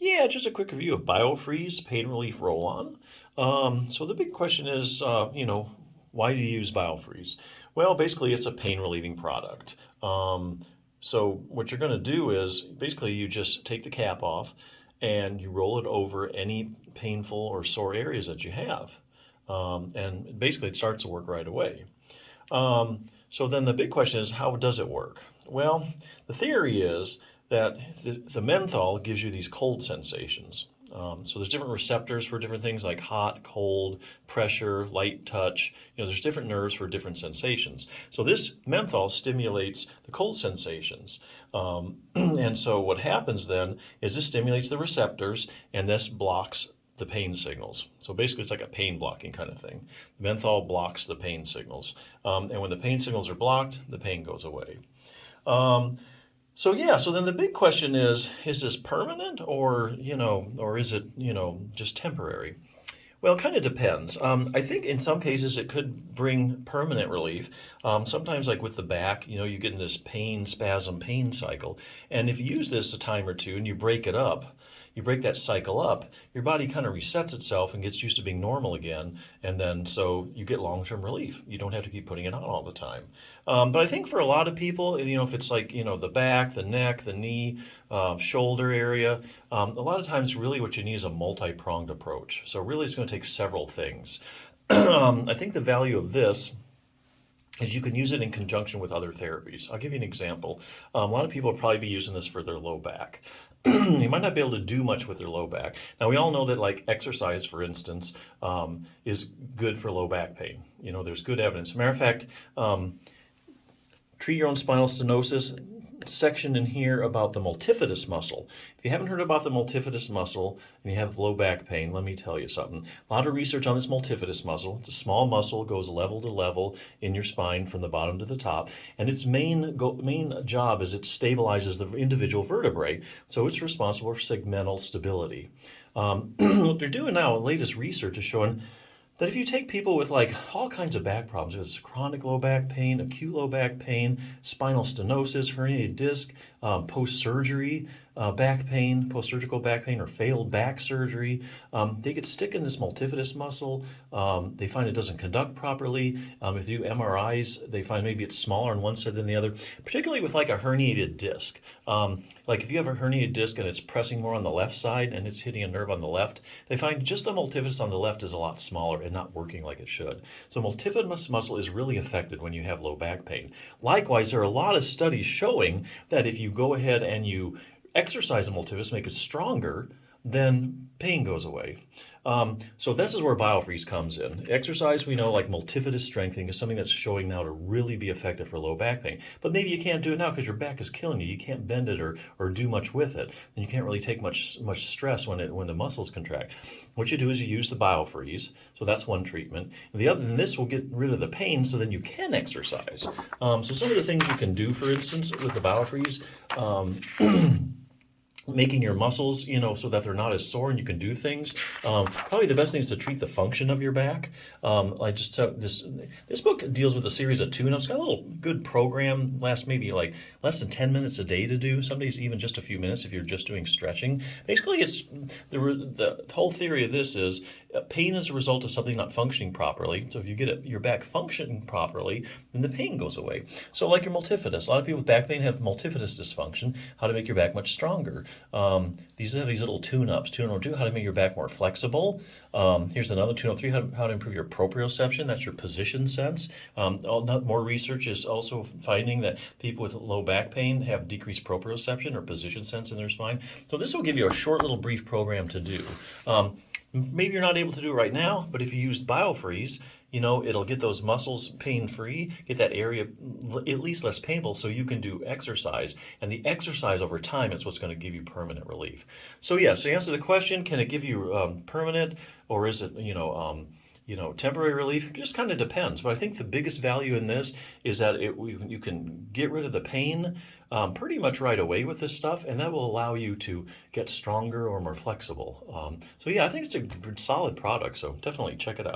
Yeah, just a quick review of Biofreeze Pain Relief Roll-On. So the big question is, why do you use Biofreeze? Well, basically, it's a pain relieving product. So what you're going to do is basically you just take the cap off and you roll it over any painful or sore areas that you have. And basically, it starts to work right away. So then the big question is, how does it work? Well, the theory is that the menthol gives you these cold sensations. So there's different receptors for different things like hot, cold, pressure, light touch. There's different nerves for different sensations. So this menthol stimulates the cold sensations. And so what happens then is this stimulates the receptors and this blocks the pain signals. So basically, it's like a pain blocking kind of thing. The menthol blocks the pain signals. And when the pain signals are blocked, the pain goes away. So then the big question is this permanent or is it, just temporary? Well, it kind of depends. I think in some cases it could bring permanent relief. Sometimes, like with the back, you get in this pain, spasm, pain cycle. And if you use this a time or two and you break that cycle up, your body kind of resets itself and gets used to being normal again. And then so you get long-term relief. You don't have to keep putting it on all the time. But I think for a lot of people, if it's like, the back, the neck, the knee, shoulder area, a lot of times really what you need is a multi-pronged approach. So really it's going to take several things. I think the value of this is you can use it in conjunction with other therapies. I'll give you an example. A lot of people will probably be using this for their low back. You might not be able to do much with their low back. Now, we all know that like exercise, for instance, is good for low back pain. There's good evidence. Matter of fact, treat your own spinal stenosis section in here about the multifidus muscle. If you haven't heard about the multifidus muscle and you have low back pain, let me tell you something. A lot of research on this multifidus muscle. It's a small muscle, goes level to level in your spine from the bottom to the top, and its main job is it stabilizes the individual vertebrae, so it's responsible for segmental stability. What they're doing now, latest research is showing that if you take people with like all kinds of back problems, whether it's chronic low back pain, acute low back pain, spinal stenosis, herniated disc, post-surgery back pain, post-surgical back pain, or failed back surgery, they could stick in this multifidus muscle. They find it doesn't conduct properly. If you do MRIs, they find maybe it's smaller on one side than the other, particularly with like a herniated disc. Like if you have a herniated disc and it's pressing more on the left side and it's hitting a nerve on the left, they find just the multifidus on the left is a lot smaller and not working like it should. So multifidus muscle is really affected when you have low back pain. Likewise, there are a lot of studies showing that if you go ahead and you exercise the multifidus, make it stronger, then pain goes away. So this is where Biofreeze comes in. Exercise, we know, like multifidus strengthening is something that's showing now to really be effective for low back pain. But maybe you can't do it now because your back is killing you. You can't bend it or do much with it. And you can't really take much stress when the muscles contract. What you do is you use the Biofreeze. So that's one treatment. And this will get rid of the pain so then you can exercise. So some of the things you can do, for instance, with the Biofreeze, making your muscles, so that they're not as sore and you can do things. Probably the best thing is to treat the function of your back. I just took this book deals with a series of tune-ups. Got a little good program, lasts maybe like less than 10 minutes a day to do. Some days even just a few minutes if you're just doing stretching. Basically, it's the whole theory of this is pain is a result of something not functioning properly. So if you get your back functioning properly, then the pain goes away. So like your multifidus, a lot of people with back pain have multifidus dysfunction. How to make your back much stronger. These are these little tune-ups. Tune-up 2, how to make your back more flexible. Here's another tune-up 3, how to improve your proprioception. That's your position sense. More research is also finding that people with low back pain have decreased proprioception or position sense in their spine. So this will give you a short little brief program to do. Maybe you're not able to do it right now, but if you use Biofreeze, it'll get those muscles pain-free, get that area at least less painful so you can do exercise. And the exercise over time is what's going to give you permanent relief. So yeah, so to answer the question, can it give you permanent or is it, temporary relief? It just kind of depends. But I think the biggest value in this is that you can get rid of the pain pretty much right away with this stuff, and that will allow you to get stronger or more flexible. So yeah, I think it's a solid product, so definitely check it out.